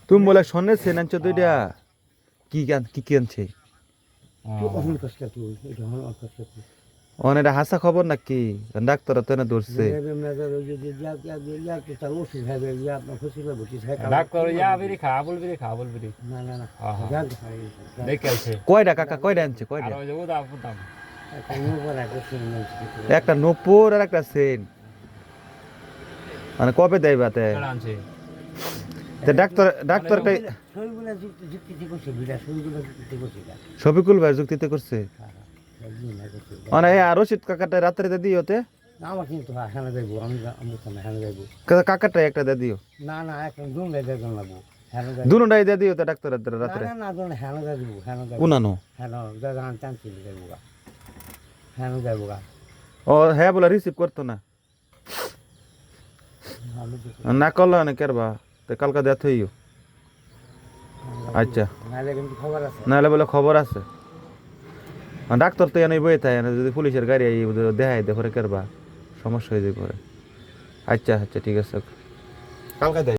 তুমি বলে স্বর্ণের চেন আনছো দুইটা কি আনছে অনেক হাসা খবর নাকি ডাক্তার তো না ধরছে কয়টা কাকা কয়টা আনছে কয়টা একটা নূপুর আর একটা চেন মানে কবে দেয় বাতে ডাক্তারটা শফিকুল ভাই যুক্তিতে করছে মানে রশিদ কাকাটা রাত্রে দিও তে আমার কিন্তু হ্যাঁ যাইবো আমি হ্যাঁ যাইবো কাকাটা একটা দিয়ে দিও না না একটা দুন যাইতে লাগবো দুটাই দিয়ে দিও তো ডাক্তার রাত্রে না না দুন হ্যাঁ যাইবো হ্যাঁ যাইবো কোনানো হ্যাঁ দাদা চান্স যাইবো গা হ্যাঁ যাইবো গা ও হ্যাঁ বলে রিসিভ করতো না না করলো না কেরবা তো কালকা দেথ হইও আচ্ছা নাহলে কিন্তু খবর আছে নাহলে বলে খবর আছে ডাক্তার তো এনে বই থাকে না যদি পুলিশের গাড়ি দেখাই দেখে কেরবা সমস্যা হয়ে যায় পরে আচ্ছা আচ্ছা ঠিক আছে কালকা দেয়